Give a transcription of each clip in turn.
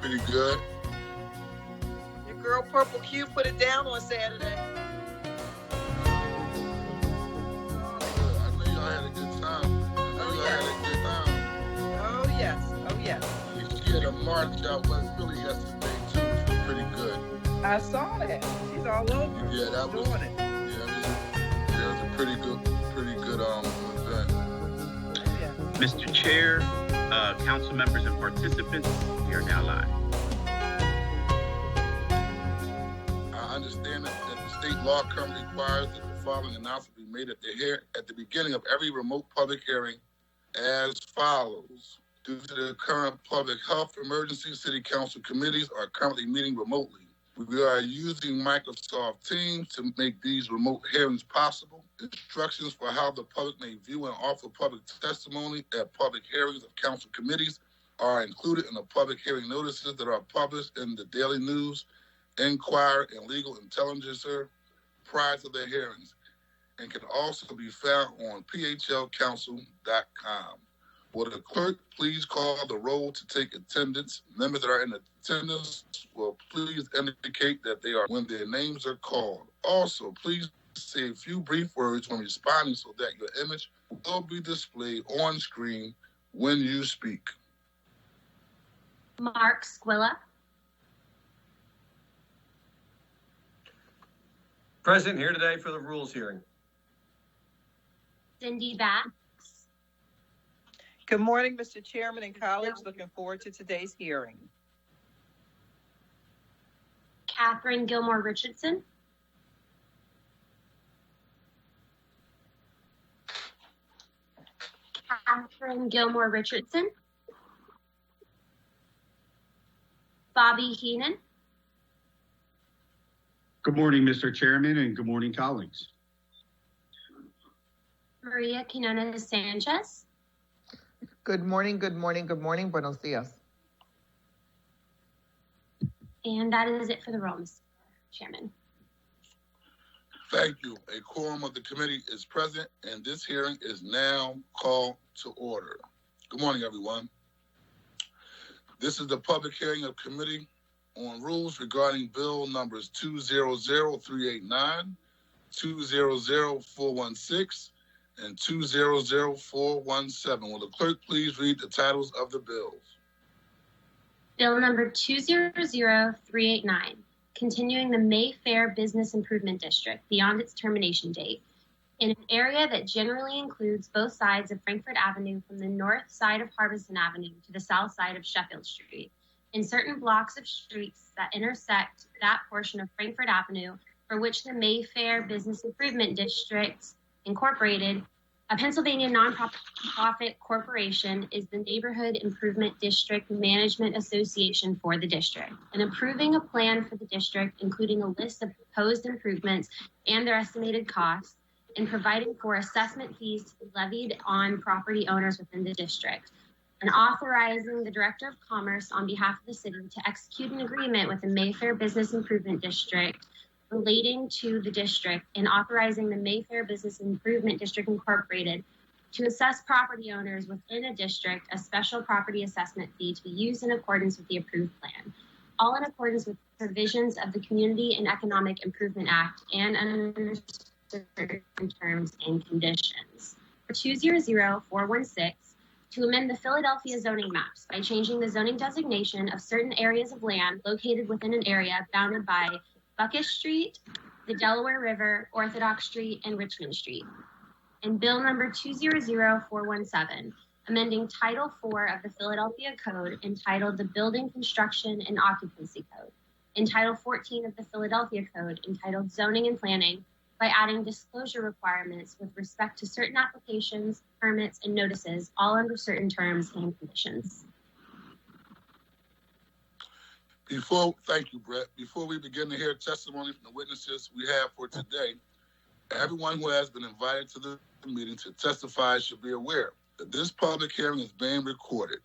Pretty good. Your girl Purple Q put it down on Saturday. I know y'all had a good time. Oh yes. She had a march out West Philly yesterday too, which was pretty good. I saw that. She's all over. Yeah, that was doing it. Yeah, it was a pretty good event. Yeah. Mr. Chair, council members and participants, we are now live. I understand that the state law currently requires that the following announcement be made at the beginning of every remote public hearing as follows. Due to the current public health emergency, city council committees are currently meeting remotely. We are using Microsoft Teams to make these remote hearings possible. Instructions for how the public may view and offer public testimony at public hearings of council committees are included in the public hearing notices that are published in the Daily News, Enquirer, and Legal Intelligencer prior to the hearings, and can also be found on phlcouncil.com. Will the clerk please call the roll to take attendance? Members that are in attendance will please indicate that they are when their names are called. Also, please say a few brief words when responding so that your image will be displayed on screen when you speak. Mark Squilla. Present here today for the rules hearing. Cindy Bax. Good morning, Mr. Chairman and colleagues. Looking forward to today's hearing. Catherine Gilmore Richardson. Catherine Gilmore Richardson. Bobby Heenan. Good morning, Mr. Chairman, and good morning, colleagues. Maria Quinones Sanchez. Good morning. Buenos dias. And that is it for the roll, Mr. Chairman. Thank you. A quorum of the committee is present, and this hearing is now called to order. Good morning, everyone. This is the public hearing of Committee on Rules regarding Bill numbers 200389, 200416, and 200417. Will the clerk please read the titles of the bills? Bill number 200389, continuing the Mayfair Business Improvement District beyond its termination date in an area that generally includes both sides of Frankford Avenue from the north side of Harbison Avenue to the south side of Sheffield Street, in certain blocks of streets that intersect that portion of Frankford Avenue for which the Mayfair Business Improvement District Incorporated, a Pennsylvania nonprofit corporation, is the Neighborhood Improvement District Management Association for the district, and approving a plan for the district, including a list of proposed improvements and their estimated costs, and providing for assessment fees to be levied on property owners within the district, and authorizing the Director of Commerce on behalf of the city to execute an agreement with the Mayfair Business Improvement District relating to the district, and authorizing the Mayfair Business Improvement District Incorporated to assess property owners within a district a special property assessment fee to be used in accordance with the approved plan, all in accordance with provisions of the Community and Economic Improvement Act and under certain terms and conditions. For 200416, to amend the Philadelphia zoning maps by changing the zoning designation of certain areas of land located within an area bounded by Buckish Street, the Delaware River, Orthodox Street, and Richmond Street. And Bill number 200417, amending Title IV of the Philadelphia Code entitled the Building Construction and Occupancy Code, and Title 14 of the Philadelphia Code entitled Zoning and Planning by adding disclosure requirements with respect to certain applications, permits, and notices, all under certain terms and conditions. Thank you, Brett. Before we begin to hear testimony from the witnesses we have for today, everyone who has been invited to the meeting to testify should be aware that this public hearing is being recorded.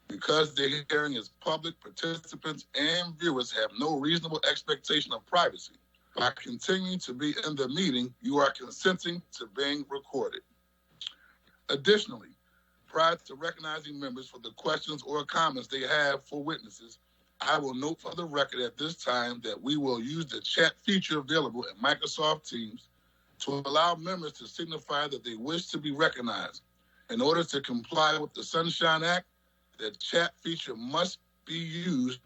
Because the hearing is public, participants and viewers have no reasonable expectation of privacy. By continuing to be in the meeting, you are consenting to being recorded. Additionally, prior to recognizing members for the questions or comments they have for witnesses, I will note for the record at this time that we will use the chat feature available in Microsoft Teams to allow members to signify that they wish to be recognized. In order to comply with the Sunshine Act, the chat feature must be used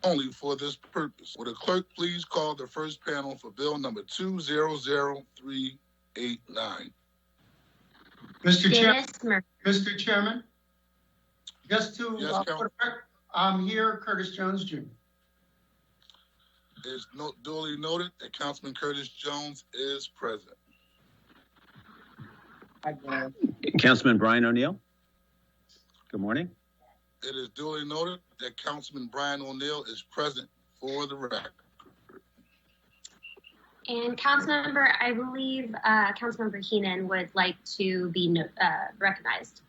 only for this purpose. Would the clerk please call the first panel for bill number 200389? Mr. Chairman, just to Yes, I'm here, Curtis Jones Jr. It's duly noted that Councilman Curtis Jones is present. Councilman Brian O'Neill. Good morning. It is duly noted that Councilman Brian O'Neill is present for the record. And Councilmember, I believe Councilmember Heenan would like to be recognized.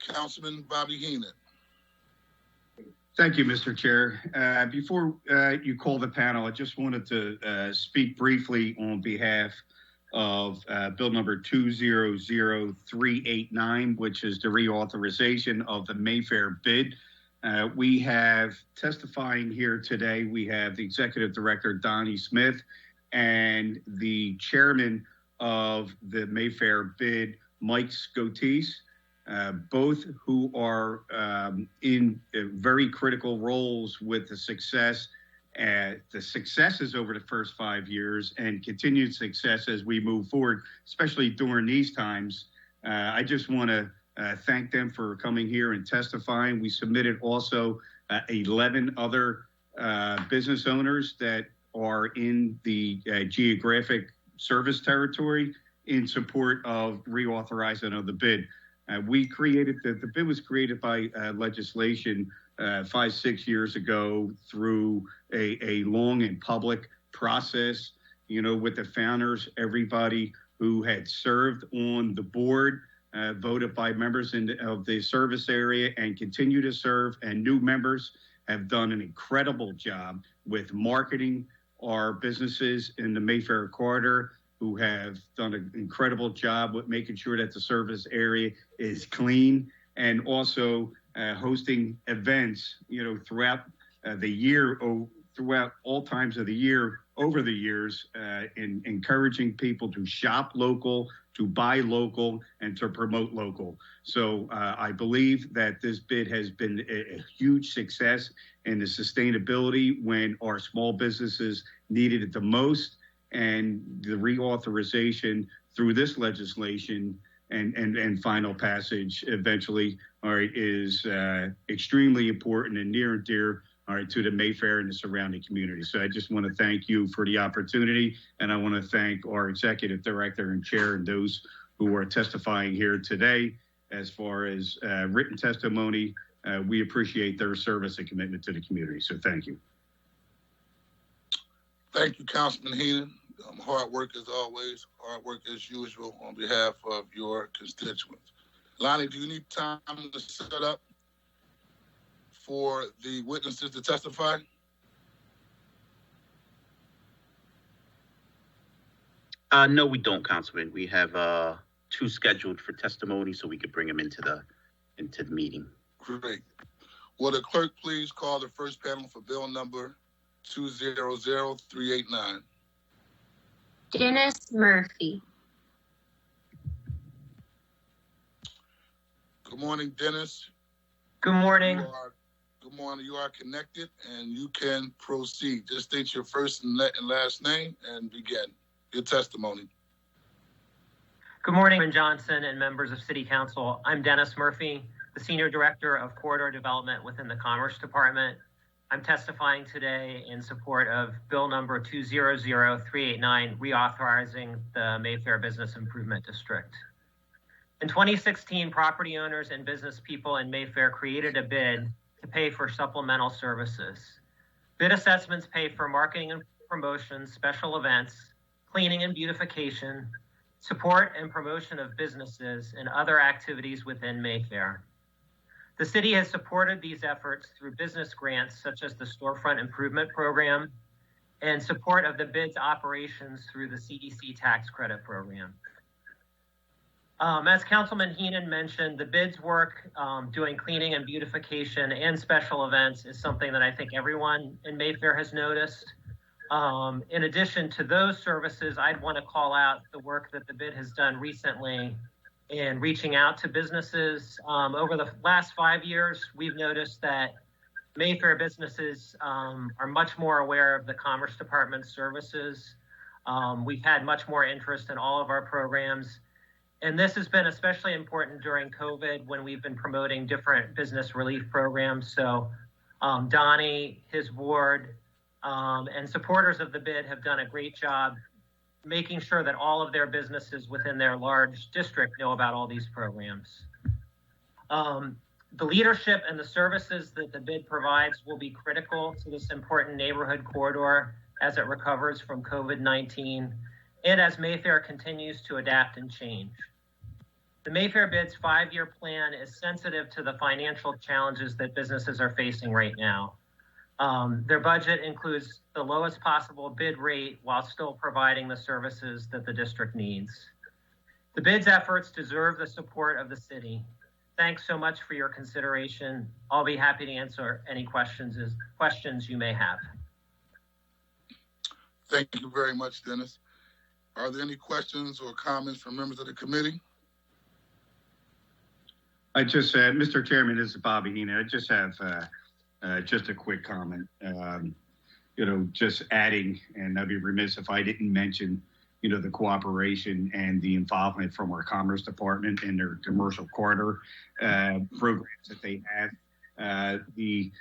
Councilman Bobby Heenan. Thank you, Mr. Chair. Before you call the panel, I just wanted to speak briefly on behalf of bill number 200389, which is the reauthorization of the Mayfair bid. We have testifying here today, we have the Executive Director, Donnie Smith, and the Chairman of the Mayfair bid, Mike Scotis, both who are in very critical roles with the successes over the first 5 years and continued success as we move forward, especially during these times. I just want to thank them for coming here and testifying. We submitted also 11 other business owners that are in the geographic service territory in support of reauthorizing of the bid. We created the bid was created by legislation 5-6 years ago through a long and public process, with the founders, everybody who had served on the board, voted by members of the service area and continue to serve, and new members have done an incredible job with marketing our businesses in the Mayfair corridor, who have done an incredible job with making sure that the service area is clean, and also hosting events, throughout the year, throughout all times of the year, over the years, in encouraging people to shop local, to buy local, and to promote local. So I believe that this bid has been a huge success in the sustainability when our small businesses needed it the most. And the reauthorization through this legislation and final passage eventually, is extremely important and near and dear, to the Mayfair and the surrounding community. So I just want to thank you for the opportunity, and I want to thank our Executive Director and Chair and those who are testifying here today. As far as written testimony, we appreciate their service and commitment to the community. So thank you. Thank you, Councilman Heenan. Hard work as always, hard work as usual on behalf of your constituents. Lonnie, do you need time to set up for the witnesses to testify? No, we don't, Councilman. We have two scheduled for testimony, so we could bring them into the meeting. Great. Will the clerk please call the first panel for bill number 200389? Dennis Murphy. Good morning, Dennis. Good morning. Good morning. You are connected, and you can proceed. Just state your first and last name and begin your testimony. Good morning, Johnson and members of City Council. I'm Dennis Murphy, the Senior Director of Corridor Development within the Commerce Department. I'm testifying today in support of Bill number 200389, reauthorizing the Mayfair Business Improvement District. In 2016, property owners and business people in Mayfair created a bid to pay for supplemental services. Bid assessments pay for marketing and promotions, special events, cleaning and beautification, support and promotion of businesses, and other activities within Mayfair. The city has supported these efforts through business grants such as the Storefront Improvement Program and support of the bid's operations through the CDC Tax Credit Program. As Councilman Heenan mentioned, the bids work doing cleaning and beautification and special events is something that I think everyone in Mayfair has noticed. In addition to those services, I'd want to call out the work that the bid has done recently in reaching out to businesses. Over the last 5 years, we've noticed that Mayfair businesses are much more aware of the Commerce Department's services. We've had much more interest in all of our programs. And this has been especially important during COVID when we've been promoting different business relief programs. So Donnie, his ward, and supporters of the bid have done a great job making sure that all of their businesses within their large district know about all these programs. The leadership and the services that the bid provides will be critical to this important neighborhood corridor as it recovers from COVID-19 and as Mayfair continues to adapt and change. The Mayfair bid's 5-year plan is sensitive to the financial challenges that businesses are facing right now. Their budget includes the lowest possible bid rate while still providing the services that the district needs. The bid's efforts deserve the support of the city. Thanks so much for your consideration. I'll be happy to answer any questions you may have. Thank you very much, Dennis. Are there any questions or comments from members of the committee? I just, Mr. Chairman, this is Bobby Heenan. I just have just a quick comment. Just adding, and I'd be remiss if I didn't mention, the cooperation and the involvement from our Commerce Department and their commercial corridor programs that they have. When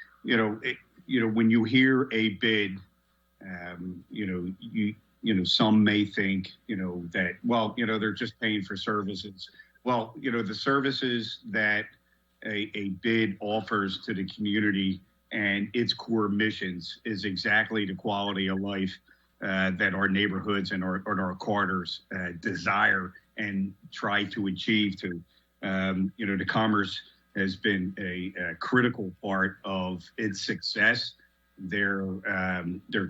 you hear a bid, some may think, that, well, they're just paying for services. Well, the services that a bid offers to the community and its core missions is exactly the quality of life that our neighborhoods and our corridors desire and try to achieve to. The Commerce has been a critical part of its success. Their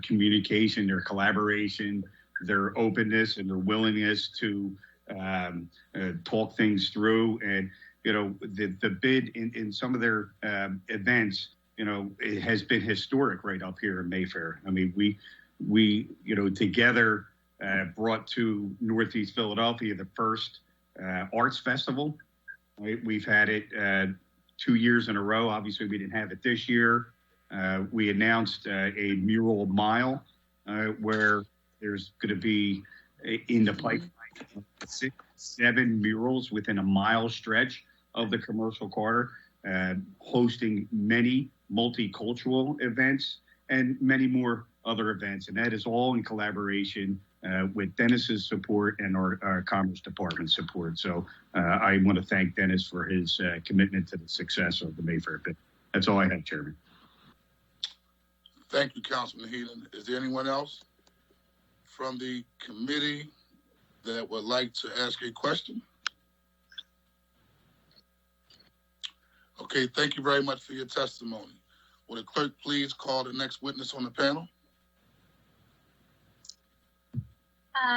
communication, their collaboration, their openness and their willingness to talk things through. And, the bid in some of their events, it has been historic right up here in Mayfair. I mean, we together brought to Northeast Philadelphia the first arts festival. Right? We've had it 2 years in a row. Obviously, we didn't have it this year. We announced a mural mile where there's going to be in the pipeline 6-7 murals within a mile stretch of the commercial corridor, hosting many multicultural events and many more other events. And that is all in collaboration with Dennis's support and our Commerce Department support. So I want to thank Dennis for his commitment to the success of the Mayfair bid. That's all I have, Chairman. Thank you, Councilman Heenan. Is there anyone else from the committee that would like to ask a question? Okay, thank you very much for your testimony. Will the clerk please call the next witness on the panel?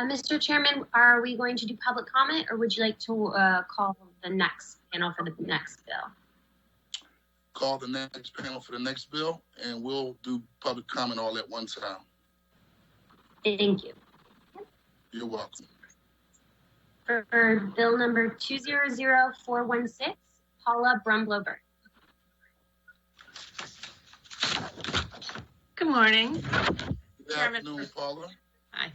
Mr. Chairman, are we going to do public comment, or would you like to call the next panel for the next bill? Call the next panel for the next bill, and we'll do public comment all at one time. Thank you. You're welcome. For bill number 200416, Paula Brumblow-Burns. Good morning. Good afternoon, Paula. Hi.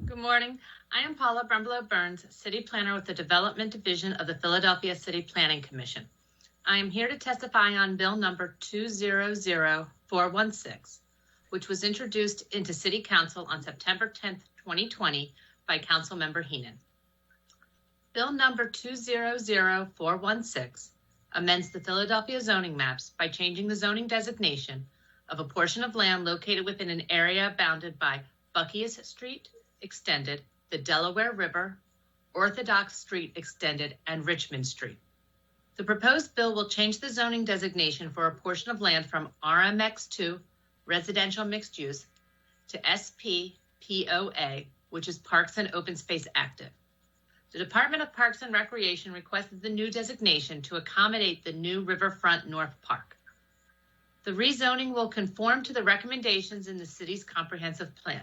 Good morning. I am Paula Brumblow-Burns, City Planner with the Development Division of the Philadelphia City Planning Commission. I am here to testify on bill number 200416, which was introduced into City Council on September 10th, 2020 by Councilmember Heenan. Bill number 200416 amends the Philadelphia zoning maps by changing the zoning designation of a portion of land located within an area bounded by Buckius Street Extended, the Delaware River, Orthodox Street Extended, and Richmond Street. The proposed bill will change the zoning designation for a portion of land from RMX2, residential mixed use, to SPPOA, which is Parks and Open Space Active. The Department of Parks and Recreation requested the new designation to accommodate the new Riverfront North Park. The rezoning will conform to the recommendations in the city's comprehensive plan.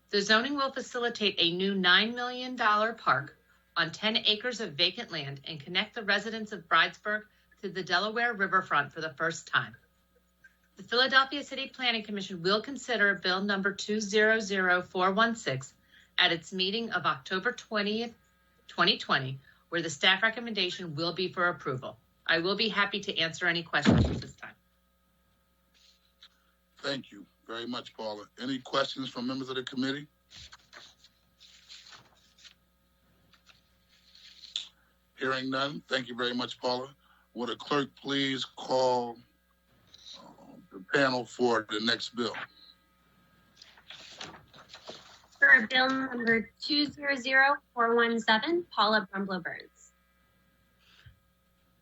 The zoning will facilitate a new $9 million park on 10 acres of vacant land and connect the residents of Bridesburg to the Delaware Riverfront for the first time. The Philadelphia City Planning Commission will consider Bill number 200416 at its meeting of October 20th, 2020, where the staff recommendation will be for approval. I will be happy to answer any questions at this time. Thank you very much, Paula. Any questions from members of the committee? Hearing none, thank you very much, Paula. Would a clerk please call the panel for the next bill? For bill number 200417, Paula Brumlow-Burns.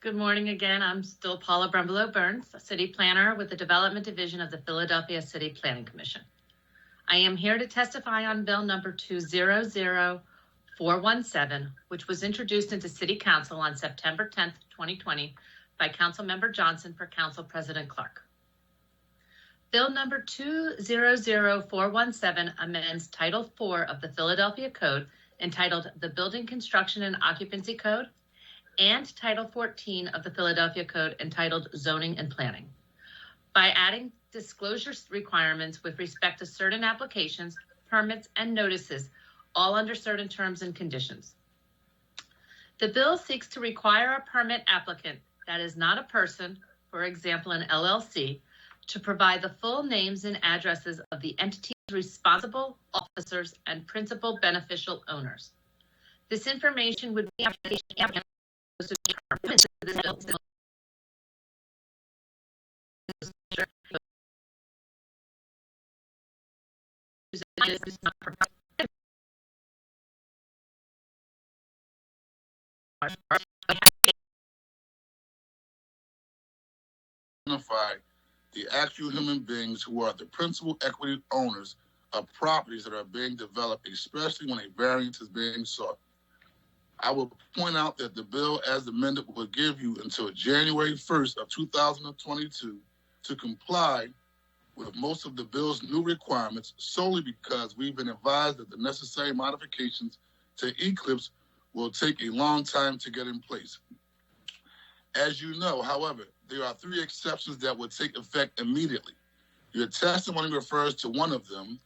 Good morning again. I'm still Paula Brumlow-Burns, city planner with the Development Division of the Philadelphia City Planning Commission. I am here to testify on bill number 200417, which was introduced into City Council on September 10th, 2020 by Councilmember Johnson for Council President Clark. Bill number 200417 amends Title IV of the Philadelphia Code entitled the Building Construction and Occupancy Code and Title 14 of the Philadelphia Code entitled Zoning and Planning by adding disclosure requirements with respect to certain applications, permits, and notices, all under certain terms and conditions. The bill seeks to require a permit applicant that is not a person, for example, an LLC, to provide the full names and addresses of the entity's responsible officers and principal beneficial owners. This information would be Identify the actual human beings who are the principal equity owners of properties that are being developed, especially when a variance is being sought. I will point out that the bill as amended will give you until January 1st of 2022 to comply with most of the bill's new requirements solely because we've been advised that the necessary modifications to Eclipse will take a long time to get in place. As you know, however, there are 3 exceptions that would take effect immediately. Your testimony refers to one of them,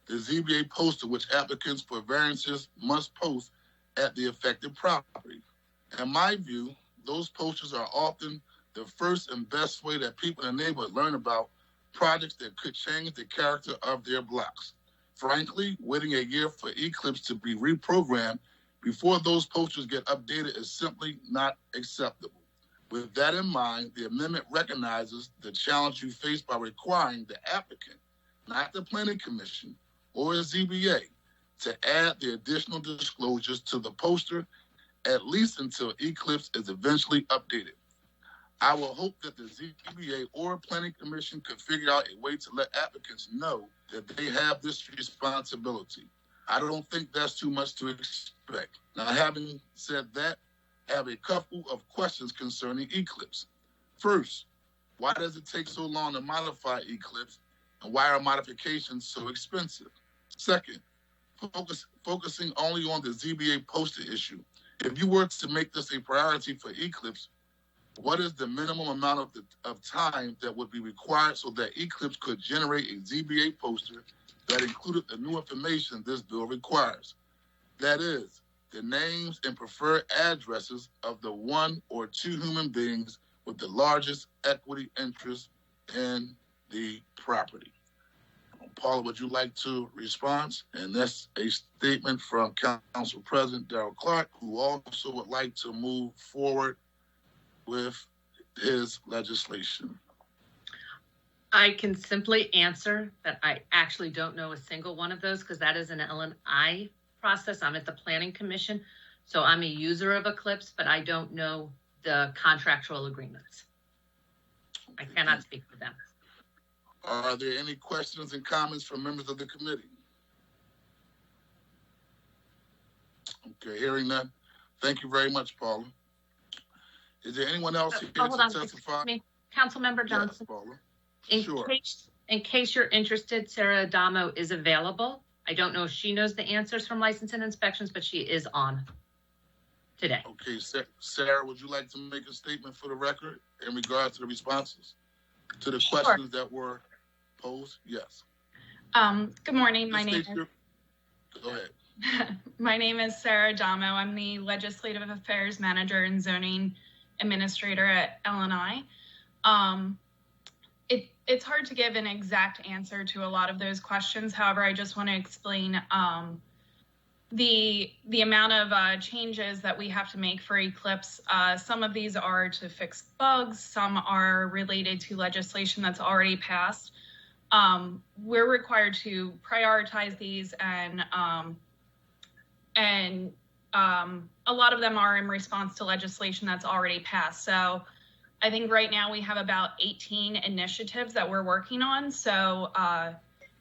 the ZBA poster, which applicants for variances must post at the affected property. In my view, those posters are often the first and best way that people in the neighborhood learn about projects that could change the character of their blocks. Frankly, waiting a year for Eclipse to be reprogrammed before those posters get updated is simply not acceptable. With that in mind, the amendment recognizes the challenge you face by requiring the applicant, not the Planning Commission or the ZBA, to add the additional disclosures to the poster, at least until Eclipse is eventually updated. I will hope that the ZBA or Planning Commission could figure out a way to let applicants know that they have this responsibility. I don't think that's too much to expect. Now, having said that, I have a couple of questions concerning Eclipse. First, why does it take so long to modify Eclipse, and why are modifications so expensive? Second, focusing only on the ZBA poster issue. If you were to make this a priority for Eclipse, what is the minimum amount of time that would be required so that Eclipse could generate a ZBA poster that included the new information this bill requires? That is, the names and preferred addresses of the 1 or 2 human beings with the largest equity interest in the property. Paula, would you like to respond? And that's a statement from Council President Darrell Clark, who also would like to move forward with his legislation. I can simply answer that I actually don't know a single one of those because that is an L&I process. I'm at the Planning Commission, so I'm a user of Eclipse, but I don't know the contractual agreements. I cannot speak for them. Are there any questions and comments from members of the committee? Okay, hearing none. Thank you very much, Paula. Is there anyone else here hold to on. testify? Excuse me. Councilmember Johnson. Yes, Paula. In Sure. case you're interested, Sarah Adamo is available. I don't know if she knows the answers from license and inspections, but she is on today. Okay, Sarah, would you like to make a statement for the record in regard to the responses to the Sure. questions that were posed? Yes. Good morning. Go ahead. My name is Sarah Adamo. I'm the Legislative Affairs Manager and Zoning Administrator at LNI. It's hard to give an exact answer to a lot of those questions. However, I just want to explain the amount of changes that we have to make for Eclipse. Some of these are to fix bugs. Some are related to legislation that's already passed. We're required to prioritize these, and a lot of them are in response to legislation that's already passed. So I think right now we have about 18 initiatives that we're working on. So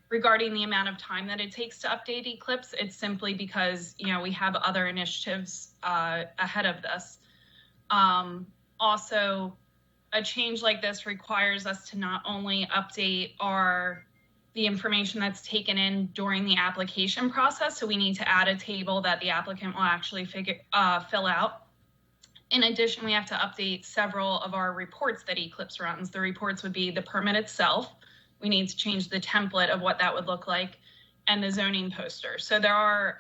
regarding the amount of time that it takes to update Eclipse, it's simply because, we have other initiatives ahead of this. Also, a change like this requires us to not only update the information that's taken in during the application process. So we need to add a table that the applicant will actually fill out. In addition, we have to update several of our reports that Eclipse runs. The reports would be the permit itself. We need to change the template of what that would look like, and the zoning poster. So there are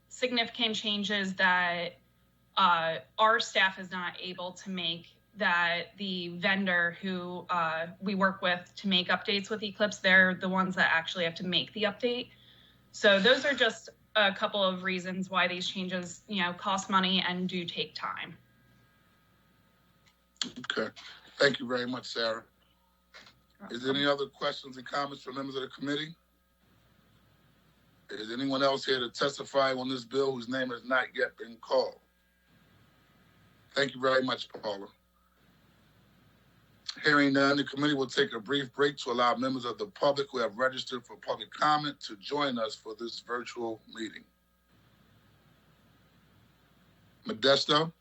significant changes that our staff is not able to make, that the vendor who we work with to make updates with Eclipse, they're the ones that actually have to make the update. So those are just a couple of reasons why these changes, cost money and do take time. Okay. Thank you very much, Sarah. Is there any other questions and comments from members of the committee? Is anyone else here to testify on this bill whose name has not yet been called? Thank you very much, Paula. Hearing none, the committee will take a brief break to allow members of the public who have registered for public comment to join us for this virtual meeting. Modesto?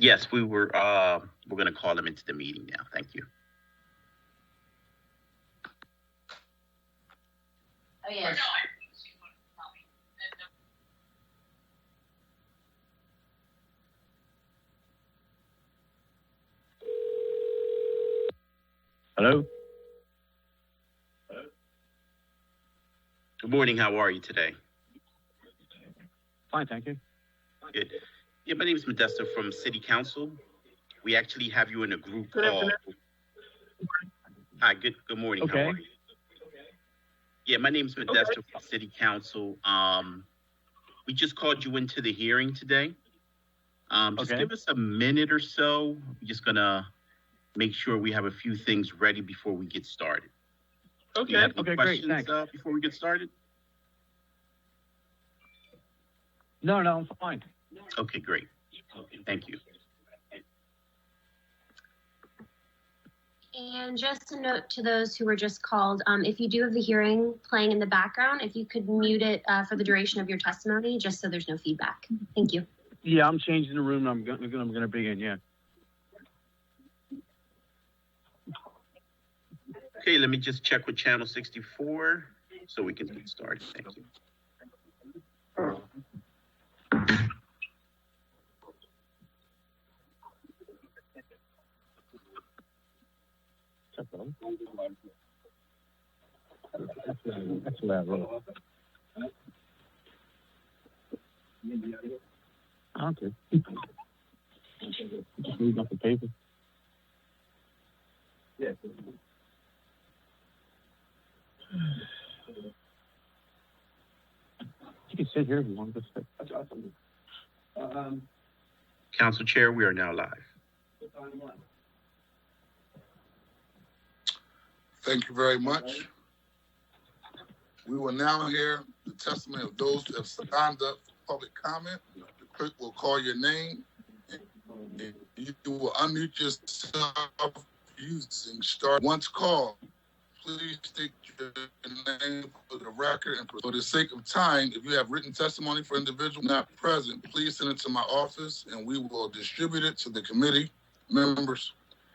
Yes, we're going to call them into the meeting now. Thank you. Oh, yeah. Hello? Good morning. How are you today? Fine, thank you. Good. Yeah, my name is Modesto from City Council. We actually have you in a group call. Hi, good morning. Okay. How are you? Yeah, my name is Modesto from City Council. We just called you into the hearing today. Just give us a minute or so. We're just going to make sure we have a few things ready before we get started. Okay. Do you have any Okay, questions, great. Thanks. Before we get started? No, I'm fine. Okay, great. Thank you. And just a note to those who were just called, if you do have the hearing playing in the background, if you could mute it for the duration of your testimony, just so there's no feedback. Thank you. Yeah, I'm changing the room. I'm gonna begin. Yeah. Okay, let me just check with channel 64 so we can get started. Thank you. That's loud. Okay. Just reading off the paper. Yeah. You can sit here if you want to sit. That's awesome. Council Chair, we are now live. Thank you very much. We will now hear the testimony of those who have signed up for public comment. The clerk will call your name. And you will unmute yourself using star. Once called, please state your name for the record. And for the sake of time, if you have written testimony for individual not present, please send it to my office and we will distribute it to the committee members.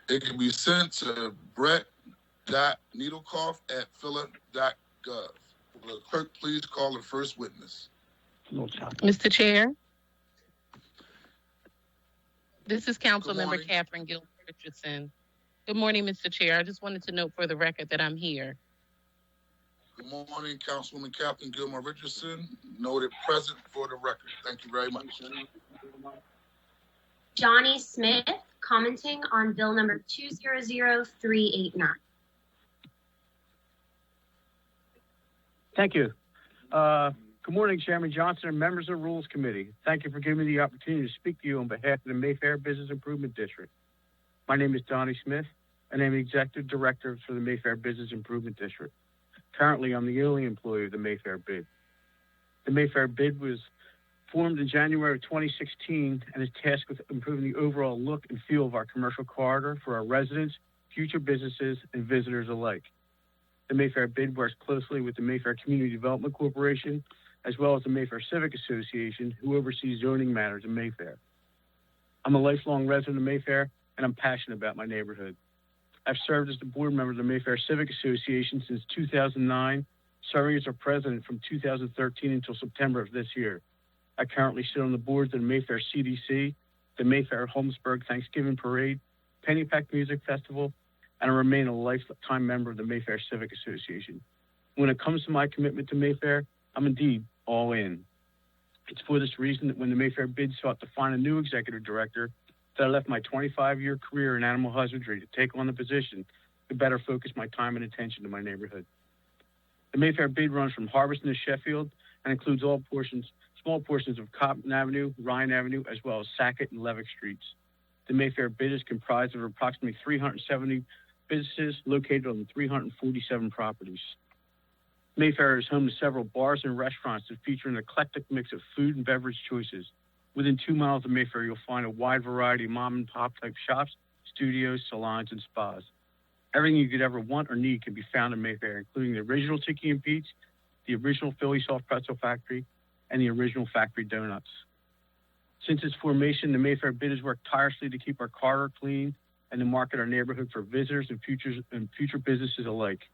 It can be sent to brett.needlecoff@philip.gov. Will the clerk please call the first witness? Mr. Chair, this is Councilmember Catherine Gilbert Richardson. Good morning, Mr. Chair. I just wanted to note for the record that I'm here. Good morning, Councilwoman Catherine Gilmore Richardson. Noted present for the record. Thank you very much. Johnny Smith commenting on bill number 200389. Thank you. Good morning, Chairman Johnson and members of the Rules Committee. Thank you for giving me the opportunity to speak to you on behalf of the Mayfair Business Improvement District. My name is Donnie Smith, and I'm the Executive Director for the Mayfair Business Improvement District. Currently, I'm the only employee of the Mayfair BID. The Mayfair BID was formed in January of 2016 and is tasked with improving the overall look and feel of our commercial corridor for our residents, future businesses, and visitors alike. The Mayfair BID works closely with the Mayfair Community Development Corporation, as well as the Mayfair Civic Association, who oversees zoning matters in Mayfair. I'm a lifelong resident of Mayfair, and I'm passionate about my neighborhood. I've served as the board member of the Mayfair Civic Association since 2009, serving as our president from 2013 until September of this year. I currently sit on the boards of the Mayfair CDC, the Mayfair Holmesburg Thanksgiving Parade, Pennypack Music Festival, and I remain a lifetime member of the Mayfair Civic Association. When it comes to my commitment to Mayfair, I'm indeed all in. It's for this reason that when the Mayfair BID sought to find a new executive director, that I left my 25-year career in animal husbandry to take on the position to better focus my time and attention to my neighborhood. The Mayfair BID runs from Harbison to Sheffield and includes small portions of Cotton Avenue, Ryan Avenue, as well as Sackett and Levick Streets. The Mayfair BID is comprised of approximately 370 businesses located on 347 properties. Mayfair is home to several bars and restaurants that feature an eclectic mix of food and beverage choices. Within 2 miles of Mayfair, you'll find a wide variety of mom-and-pop type shops, studios, salons, and spas. Everything you could ever want or need can be found in Mayfair, including the original Tiki and Pete's, the original Philly Soft Pretzel Factory, and the original Factory Donuts. Since its formation, the Mayfair BID has worked tirelessly to keep our corridor clean and to market our neighborhood for visitors and future businesses alike.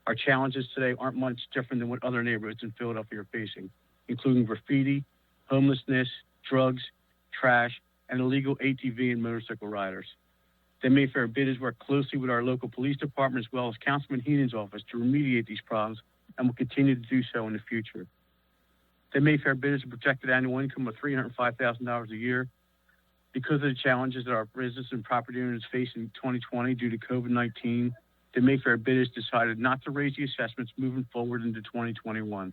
Our challenges today aren't much different than what other neighborhoods in Philadelphia are facing, including graffiti, homelessness, drugs, trash, and illegal ATV and motorcycle riders. The Mayfair BID has worked closely with our local police department as well as Councilman Heenan's office to remediate these problems and will continue to do so in the future. The Mayfair BID has a projected annual income of $305,000 a year. Because of the challenges that our business and property owners face in 2020 due to COVID-19, the Mayfair BID has decided not to raise the assessments moving forward into 2021.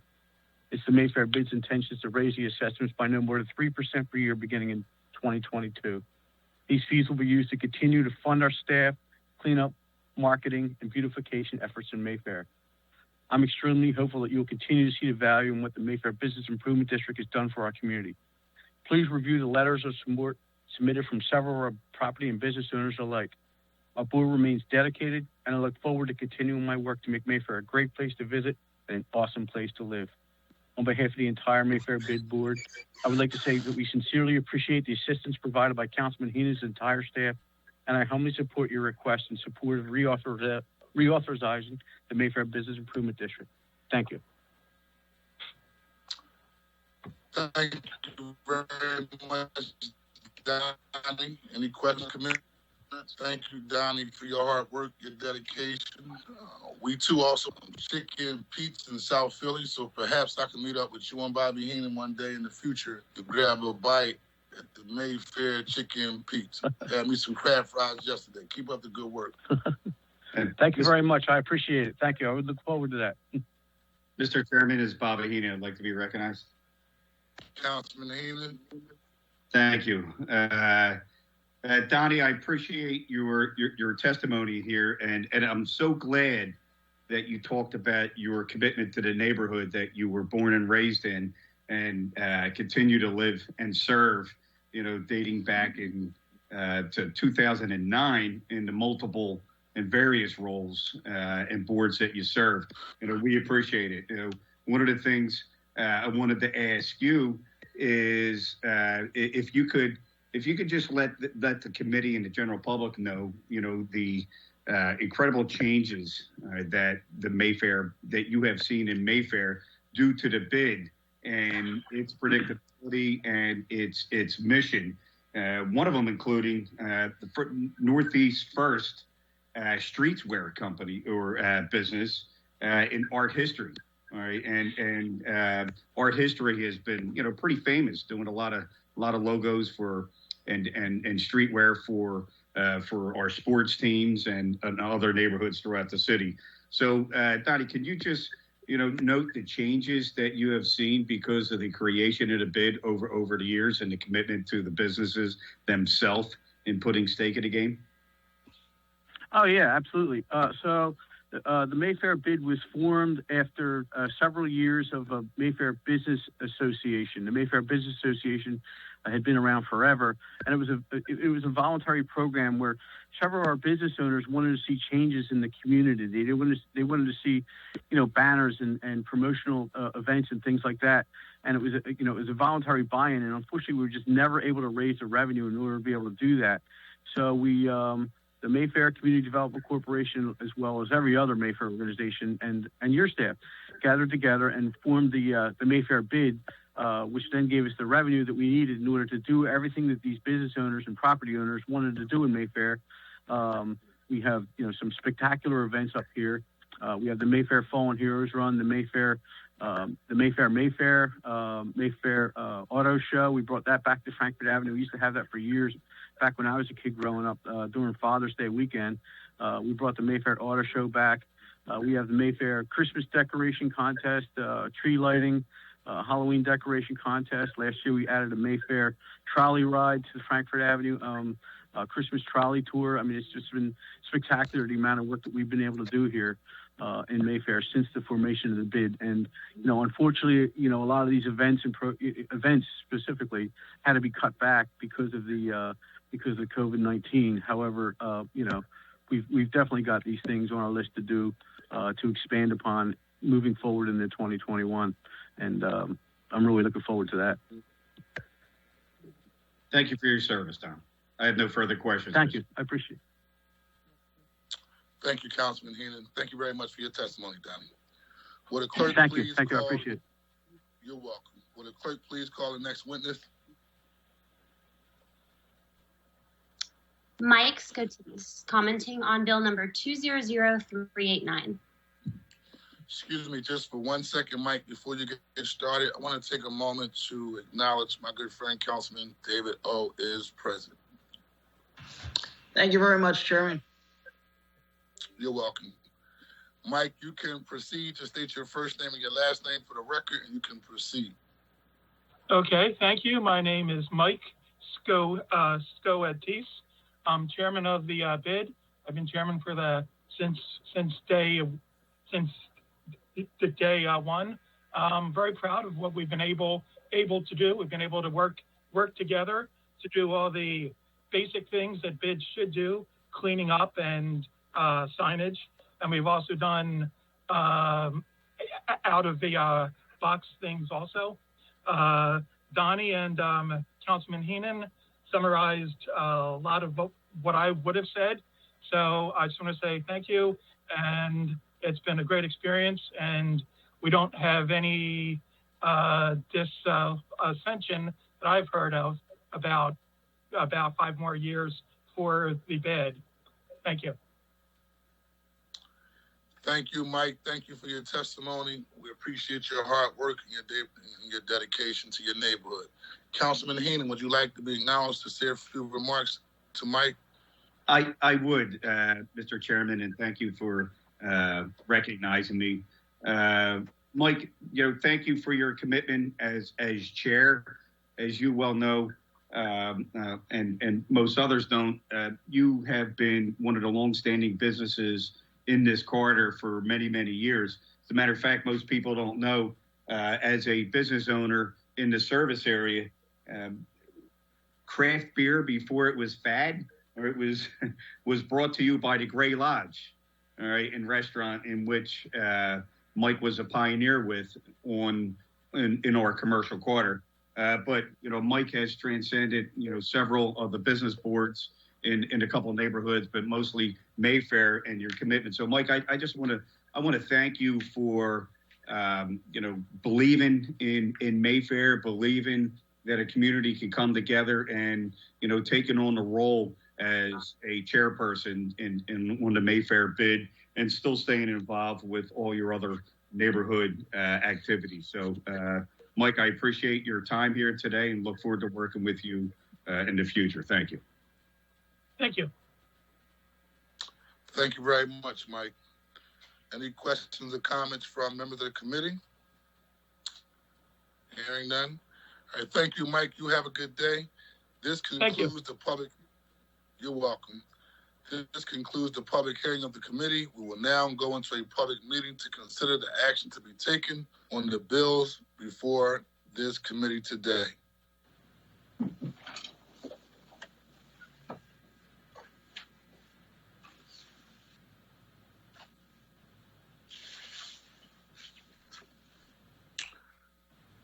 It's the Mayfair BID's intentions to raise the assessments by no more than 3% per year beginning in 2022. These fees will be used to continue to fund our staff, cleanup, marketing, and beautification efforts in Mayfair. I'm extremely hopeful that you'll continue to see the value in what the Mayfair Business Improvement District has done for our community. Please review the letters of support submitted from several of our property and business owners alike. Our board remains dedicated, and I look forward to continuing my work to make Mayfair a great place to visit and an awesome place to live. On behalf of the entire Mayfair BID board, I would like to say that we sincerely appreciate the assistance provided by Councilman Heenan's entire staff, and I humbly support your request in support of reauthorizing the Mayfair Business Improvement District. Thank you. Thank you very much, Donnie. Any questions, Commissioner? Thank you, Donnie, for your hard work, your dedication. We too also chicken pizza in South Philly, so perhaps I can meet up with you and Bobby Heenan one day in the future to grab a bite at the Mayfair Chicken Pizza. Had me some crab fries yesterday. Keep up the good work. Thank you very much. I appreciate it. Thank you. I would look forward to that. Mr. Chairman, is Bobby Heenan would like to be recognized. Councilman Heenan. Thank you. Donnie, I appreciate your testimony here, and I'm so glad that you talked about your commitment to the neighborhood that you were born and raised in, and continue to live and serve. Dating back to 2009 in the multiple and various roles and boards that you served. We appreciate it. one of the things I wanted to ask you is if you could just let the committee and the general public know, the incredible changes that you have seen in Mayfair due to the bid and its predictability and its mission. One of them including the Northeast First streetswear company or business in art history. All right, and art history has been pretty famous, doing a lot of logos for and streetwear for our sports teams and other neighborhoods throughout the city. So, Donnie, can you just note the changes that you have seen because of the creation of the bid over the years and the commitment to the businesses themselves in putting stake in the game? Oh yeah, absolutely. So the Mayfair bid was formed after several years of a Mayfair Business Association. The Mayfair Business Association had been around forever, and it was a voluntary program where several of our business owners wanted to see changes in the community. They wanted to see, banners and promotional events and things like that. And it was a voluntary buy-in, and unfortunately, we were just never able to raise the revenue in order to be able to do that. So the Mayfair Community Development Corporation, as well as every other Mayfair organization and your staff, gathered together and formed the Mayfair bid, which then gave us the revenue that we needed in order to do everything that these business owners and property owners wanted to do in Mayfair. We have some spectacular events up here. We have the Mayfair Fallen Heroes Run, the Mayfair Auto Show. We brought that back to Frankford Avenue. We used to have that for years. Back when I was a kid growing up, during Father's Day weekend, we brought the Mayfair Auto Show back. We have the Mayfair Christmas decoration contest, tree lighting, Halloween decoration contest. Last year we added a Mayfair trolley ride to the Frankford Avenue Christmas trolley tour. I mean, it's just been spectacular, the amount of work that we've been able to do here in Mayfair since the formation of the bid. And unfortunately, a lot of these events events specifically had to be cut back because of COVID-19. However, we've definitely got these things on our list to do to expand upon moving forward into 2021, and I'm really looking forward to that. Thank you for your service, Tom. I have no further questions. Thank you. I appreciate it. Thank you, Councilman Heenan. Thank you very much for your testimony, Donnie. Would the clerk Thank please you. Thank you. I call- appreciate it. You're welcome. Would the clerk please call the next witness? Mike Scotis, commenting on bill number 200389. Excuse me, just for 1 second, Mike, before you get started, I want to take a moment to acknowledge my good friend, Councilman David O. is present. Thank you very much, Chairman. You're welcome. Mike, you can proceed to state your first name and your last name for the record, and you can proceed. Okay, thank you. My name is Mike Scotis. I'm chairman of the bid. I've been chairman for since day one. I'm very proud of what we've been able to do. We've been able to work together to do all the basic things that bids should do, cleaning up and signage. And we've also done out of the box things also. Donnie and Councilman Heenan summarized a lot of what I would have said. So I just want to say thank you. And it's been a great experience. And we don't have any dissension that I've heard of about 5 more years for the bid. Thank you. Thank you, Mike. Thank you for your testimony. We appreciate your hard work and your dedication to your neighborhood. Councilman Heenan, would you like to be acknowledged to say a few remarks to Mike? I would, Mr. Chairman, and thank you for recognizing me. Mike, thank you for your commitment as chair. As you well know, and most others don't, you have been one of the longstanding businesses in this corridor for many, many years. As a matter of fact, most people don't know, as a business owner in the service area, craft beer before it was fad, or it was brought to you by the Gray Lodge, all right, and restaurant in which Mike was a pioneer with in our commercial quarter. But, Mike has transcended, several of the business boards in a couple of neighborhoods, but mostly Mayfair and your commitment. So, Mike, I just want to thank you for, believing in Mayfair, believing that a community can come together and, taking on the role as a chairperson on the Mayfair bid and still staying involved with all your other neighborhood activities. So, Mike, I appreciate your time here today and look forward to working with you in the future. Thank you. Thank you. Thank you very much, Mike. Any questions or comments from members of the committee? Hearing none. All right, thank you, Mike. You have a good day. This concludes the public. You're welcome. This concludes the public hearing of the committee. We will now go into a public meeting to consider the action to be taken on the bills before this committee today.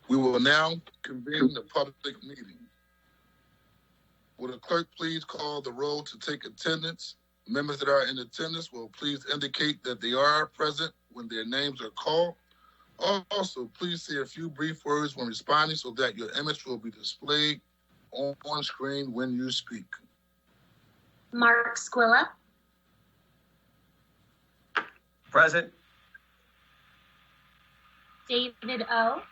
We will now convene the public meeting. Will the clerk please call the roll to take attendance? Members that are in attendance will please indicate that they are present when their names are called. Also, please say a few brief words when responding so that your image will be displayed on screen when you speak. Mark Squilla. Present. David O.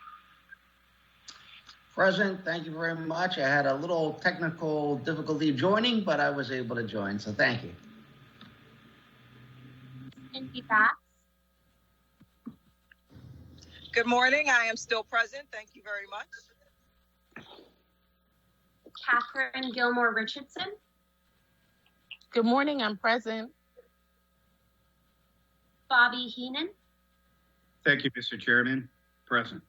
Present. Thank you very much. I had a little technical difficulty joining, but I was able to join, so thank you. Cindy Bass. Good morning. I am still present. Thank you very much. Catherine Gilmore Richardson. Good morning. I'm present. Bobby Heenan. Thank you, Mr. Chairman. Present.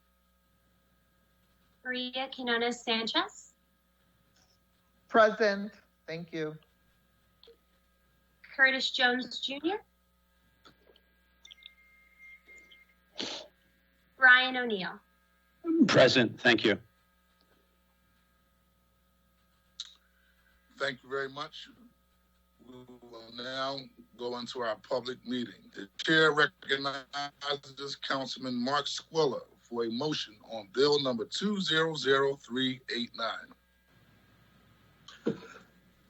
Maria Quinones Sanchez. Present. Thank you. Curtis Jones Jr. Brian O'Neill. Present. Thank you. Thank you very much. We will now go into our public meeting. The chair recognizes Councilman Mark Squilla for a motion on bill number 200389.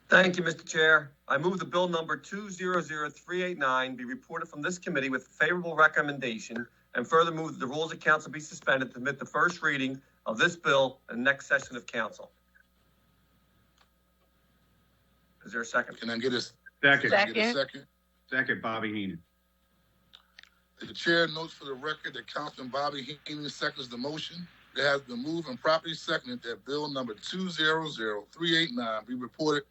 Thank you, Mr. Chair. I move the bill number 200389 be reported from this committee with favorable recommendation, and further move that the rules of council be suspended to permit the first reading of this bill in the next session of council. Is there a second? Can I get a Second. Can I get a second? Second, Bobby Heenan. The chair notes for the record that Councilman Bobby Heenan seconds the motion. It has been moved and properly seconded that bill number 200389 be reported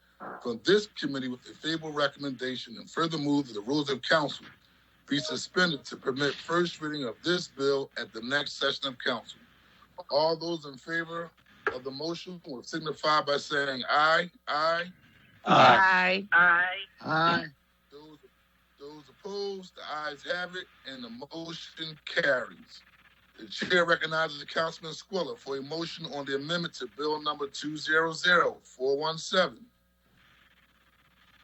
from this committee with a favorable recommendation, and further move that the rules of council be suspended to permit first reading of this bill at the next session of council. All those in favor of the motion will signify by saying aye. Aye. Aye. Aye. Aye. Those opposed, the ayes have it, and the motion carries. The chair recognizes Councilman Squilla for a motion on the amendment to bill number 200417.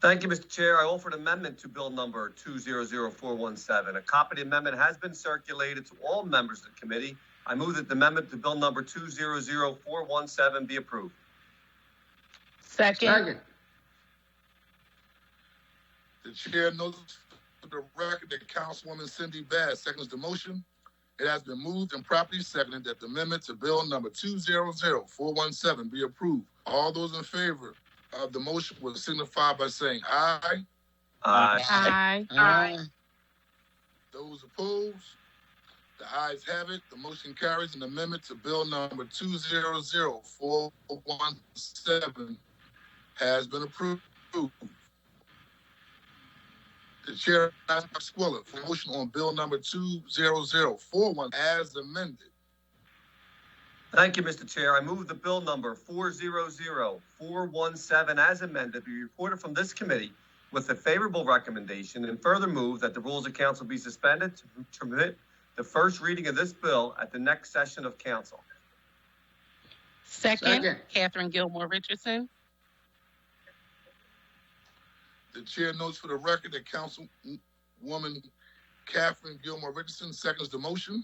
Thank you, Mr. Chair. I offer an amendment to bill number 200417. A copy of the amendment has been circulated to all members of the committee. I move that the amendment to bill number 200417 be approved. Second. The chair notes for the record that Councilwoman Cindy Bass seconds the motion. It has been moved and properly seconded that the amendment to bill number 200417 be approved. All those in favor of the motion will signify by saying aye. Aye. Aye. Aye. Those opposed, the ayes have it. The motion carries. An amendment to bill number 200417 has been approved. The chair asks Squilla for a motion on bill number 200417 as amended. Thank you, Mr. Chair. I move the bill number 400417 as amended be reported from this committee with a favorable recommendation, and further move that the rules of council be suspended to permit the first reading of this bill at the next session of council. Second. Catherine Gilmore Richardson. The chair notes for the record that Councilwoman Catherine Gilmore Richardson seconds the motion.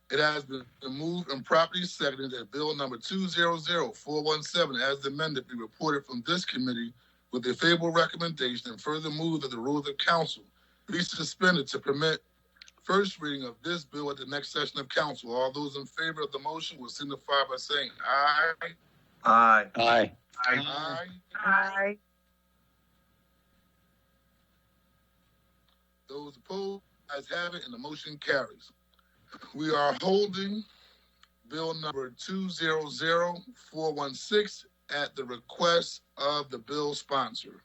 It has been moved and properly seconded that bill number 200417 as amended be reported from this committee with a favorable recommendation, and further moved that the rules of council be suspended to permit first reading of this bill at the next session of council. All those in favor of the motion will signify by saying aye. Aye. Aye. Aye. Aye. Those opposed, ayes have it, and the motion carries. We are holding bill number 200416 at the request of the bill sponsor.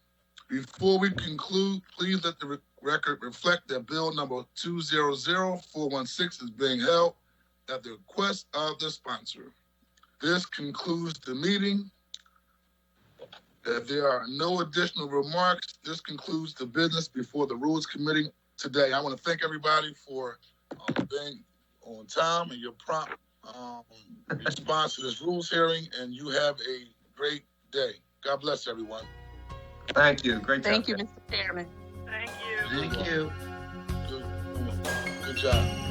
Before we conclude, please let the record reflect that bill number 200416 is being held at the request of the sponsor. This concludes the meeting. If there are no additional remarks, this concludes the business before the Rules Committee today. I want to thank everybody for being on time and your prompt response to this rules hearing, and you have a great day. God bless everyone. Thank you. Great job. Thank you, Mr. Chairman. Thank you. Thank you. Good job.